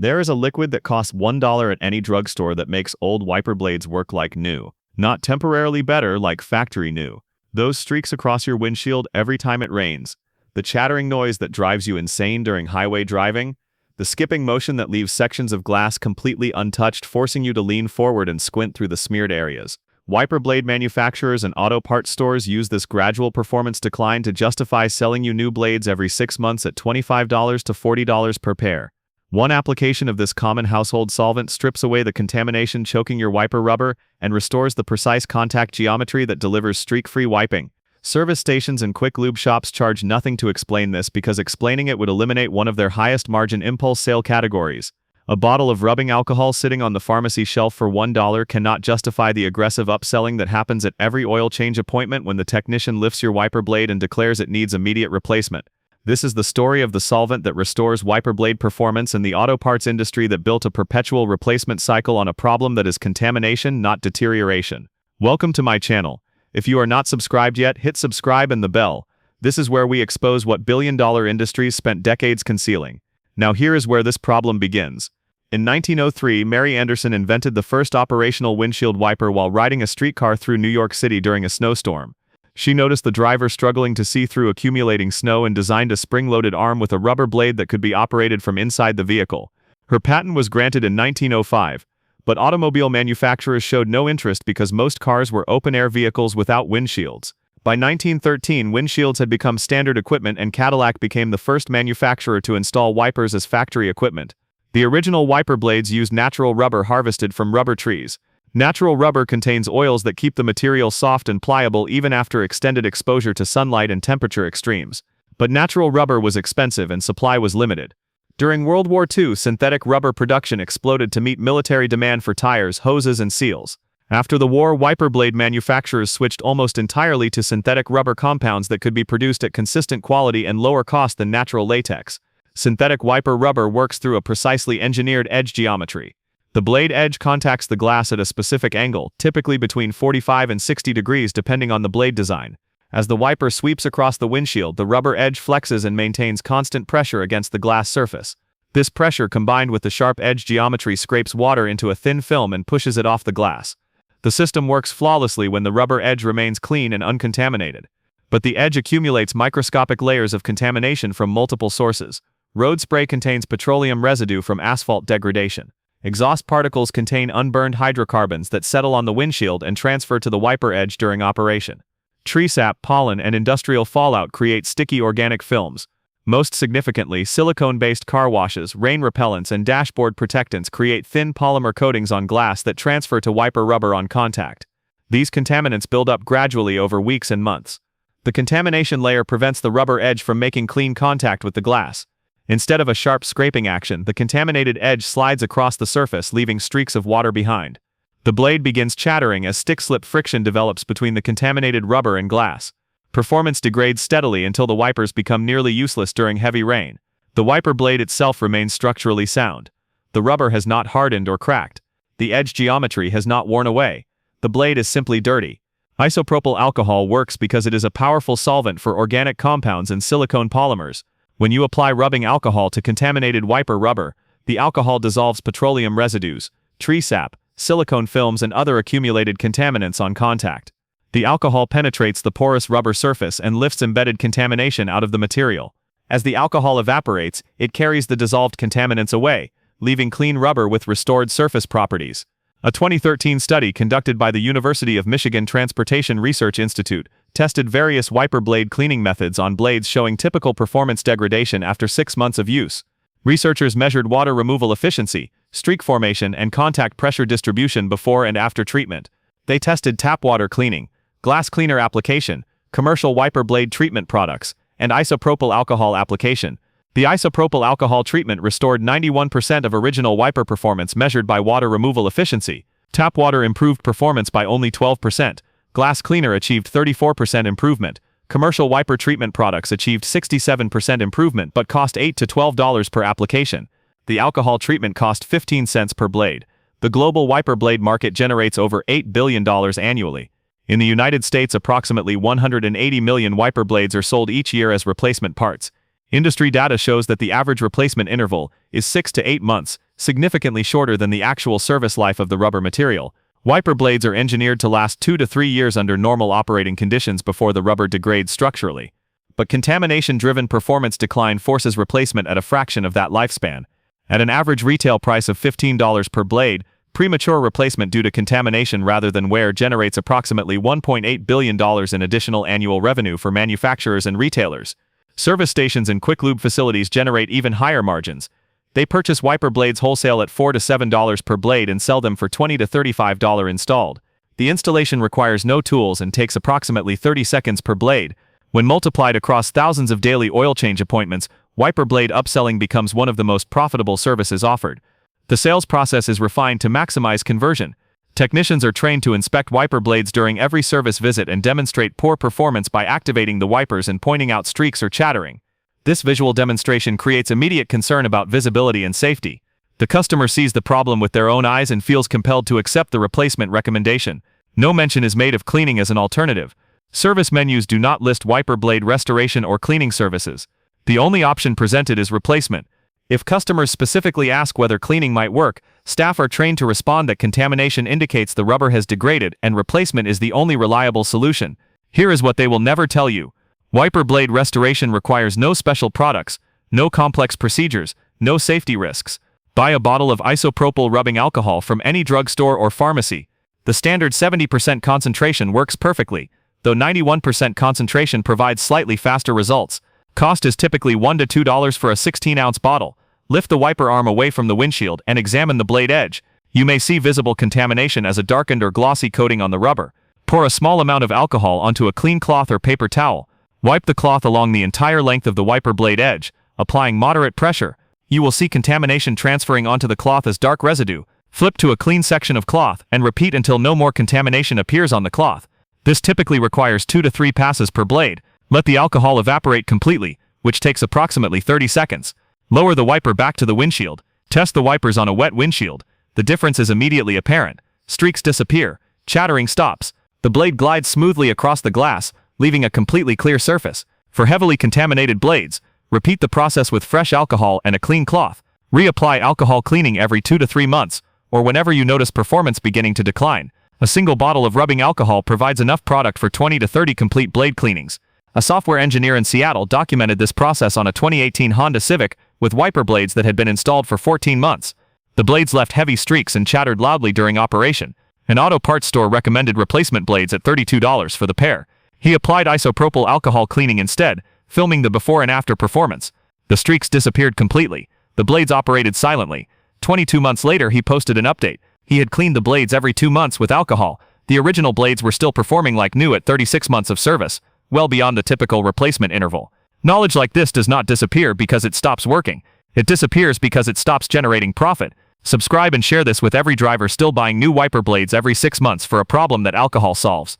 There is a liquid that costs $1 at any drugstore that makes old wiper blades work like new. Not temporarily better like factory new. Those streaks across your windshield every time it rains. The chattering noise that drives you insane during highway driving. The skipping motion that leaves sections of glass completely untouched, forcing you to lean forward and squint through the smeared areas. Wiper blade manufacturers and auto parts stores use this gradual performance decline to justify selling you new blades every 6 months at $25 to $40 per pair. One application of this common household solvent strips away the contamination choking your wiper rubber and restores the precise contact geometry that delivers streak-free wiping. Service stations and quick lube shops charge nothing to explain this because explaining it would eliminate one of their highest margin impulse sale categories. A bottle of rubbing alcohol sitting on the pharmacy shelf for $1 cannot justify the aggressive upselling that happens at every oil change appointment when the technician lifts your wiper blade and declares it needs immediate replacement. This is the story of the solvent that restores wiper blade performance in the auto parts industry that built a perpetual replacement cycle on a problem that is contamination, not deterioration. Welcome to my channel. If you are not subscribed yet, hit subscribe and the bell. This is where we expose what billion-dollar industries spent decades concealing. Now here is where this problem begins. In 1903, Mary Anderson invented the first operational windshield wiper while riding a streetcar through New York City during a snowstorm. She noticed the driver struggling to see through accumulating snow and designed a spring-loaded arm with a rubber blade that could be operated from inside the vehicle. Her patent was granted in 1905, but automobile manufacturers showed no interest because most cars were open-air vehicles without windshields. By 1913, windshields had become standard equipment and Cadillac became the first manufacturer to install wipers as factory equipment. The original wiper blades used natural rubber harvested from rubber trees. Natural rubber contains oils that keep the material soft and pliable even after extended exposure to sunlight and temperature extremes. But natural rubber was expensive and supply was limited. During World War II, synthetic rubber production exploded to meet military demand for tires, hoses, and seals. After the war, wiper blade manufacturers switched almost entirely to synthetic rubber compounds that could be produced at consistent quality and lower cost than natural latex. Synthetic wiper rubber works through a precisely engineered edge geometry. The blade edge contacts the glass at a specific angle, typically between 45 and 60 degrees depending on the blade design. As the wiper sweeps across the windshield, the rubber edge flexes and maintains constant pressure against the glass surface. This pressure, combined with the sharp edge geometry, scrapes water into a thin film and pushes it off the glass. The system works flawlessly when the rubber edge remains clean and uncontaminated. But the edge accumulates microscopic layers of contamination from multiple sources. Road spray contains petroleum residue from asphalt degradation. Exhaust particles contain unburned hydrocarbons that settle on the windshield and transfer to the wiper edge during operation. Tree sap, pollen, and industrial fallout create sticky organic films. Most significantly, silicone-based car washes, rain repellents, and dashboard protectants create thin polymer coatings on glass that transfer to wiper rubber on contact. These contaminants build up gradually over weeks and months. The contamination layer prevents the rubber edge from making clean contact with the glass. Instead of a sharp scraping action, the contaminated edge slides across the surface, leaving streaks of water behind. The blade begins chattering as stick-slip friction develops between the contaminated rubber and glass. Performance degrades steadily until the wipers become nearly useless during heavy rain. The wiper blade itself remains structurally sound. The rubber has not hardened or cracked. The edge geometry has not worn away. The blade is simply dirty. Isopropyl alcohol works because it is a powerful solvent for organic compounds and silicone polymers. When you apply rubbing alcohol to contaminated wiper rubber, the alcohol dissolves petroleum residues, tree sap, silicone films, and other accumulated contaminants on contact. The alcohol penetrates the porous rubber surface and lifts embedded contamination out of the material. As the alcohol evaporates, it carries the dissolved contaminants away, leaving clean rubber with restored surface properties. A 2013 study conducted by the University of Michigan Transportation Research Institute tested various wiper blade cleaning methods on blades, showing typical performance degradation after 6 months of use. Researchers measured water removal efficiency, streak formation, and contact pressure distribution before and after treatment. They tested tap water cleaning, glass cleaner application, commercial wiper blade treatment products, and isopropyl alcohol application. The isopropyl alcohol treatment restored 91% of original wiper performance measured by water removal efficiency. Tap water improved performance by only 12%. Glass cleaner achieved 34% improvement. Commercial wiper treatment products achieved 67% improvement but cost $8 to $12 per application. The alcohol treatment cost 15 cents per blade. The global wiper blade market generates over $8 billion annually. In the United States, approximately 180 million wiper blades are sold each year as replacement parts. Industry data shows that the average replacement interval is 6 to 8 months, significantly shorter than the actual service life of the rubber material. Wiper blades are engineered to last 2 to 3 years under normal operating conditions before the rubber degrades structurally. But contamination-driven performance decline forces replacement at a fraction of that lifespan. At an average retail price of $15 per blade, premature replacement due to contamination rather than wear generates approximately $1.8 billion in additional annual revenue for manufacturers and retailers. Service stations and quick lube facilities generate even higher margins. They purchase wiper blades wholesale at $4 to $7 per blade and sell them for $20 to $35 installed. The installation requires no tools and takes approximately 30 seconds per blade. When multiplied across thousands of daily oil change appointments, wiper blade upselling becomes one of the most profitable services offered. The sales process is refined to maximize conversion. Technicians are trained to inspect wiper blades during every service visit and demonstrate poor performance by activating the wipers and pointing out streaks or chattering. This visual demonstration creates immediate concern about visibility and safety. The customer sees the problem with their own eyes and feels compelled to accept the replacement recommendation. No mention is made of cleaning as an alternative. Service menus do not list wiper blade restoration or cleaning services. The only option presented is replacement. If customers specifically ask whether cleaning might work, staff are trained to respond that contamination indicates the rubber has degraded and replacement is the only reliable solution. Here is what they will never tell you. Wiper blade restoration requires no special products, no complex procedures, no safety risks. Buy a bottle of isopropyl rubbing alcohol from any drugstore or pharmacy. The standard 70% concentration works perfectly, though 91% concentration provides slightly faster results. Cost is typically $1 to $2 for a 16-ounce bottle. Lift the wiper arm away from the windshield and examine the blade edge. You may see visible contamination as a darkened or glossy coating on the rubber. Pour a small amount of alcohol onto a clean cloth or paper towel. Wipe the cloth along the entire length of the wiper blade edge, applying moderate pressure. You will see contamination transferring onto the cloth as dark residue. Flip to a clean section of cloth and repeat until no more contamination appears on the cloth. This typically requires 2 to 3 passes per blade. Let the alcohol evaporate completely, which takes approximately 30 seconds. Lower the wiper back to the windshield. Test the wipers on a wet windshield. The difference is immediately apparent. Streaks disappear. Chattering stops. The blade glides smoothly across the glass, leaving a completely clear surface. For heavily contaminated blades, repeat the process with fresh alcohol and a clean cloth. Reapply alcohol cleaning every 2 to 3 months, or whenever you notice performance beginning to decline. A single bottle of rubbing alcohol provides enough product for 20 to 30 complete blade cleanings. A software engineer in Seattle documented this process on a 2018 Honda Civic with wiper blades that had been installed for 14 months. The blades left heavy streaks and chattered loudly during operation. An auto parts store recommended replacement blades at $32 for the pair. He applied isopropyl alcohol cleaning instead, filming the before and after performance. The streaks disappeared completely. The blades operated silently. 22 months later, he posted an update. He had cleaned the blades every 2 months with alcohol. The original blades were still performing like new at 36 months of service, well beyond the typical replacement interval. Knowledge like this does not disappear because it stops working. It disappears because it stops generating profit. Subscribe and share this with every driver still buying new wiper blades every 6 months for a problem that alcohol solves.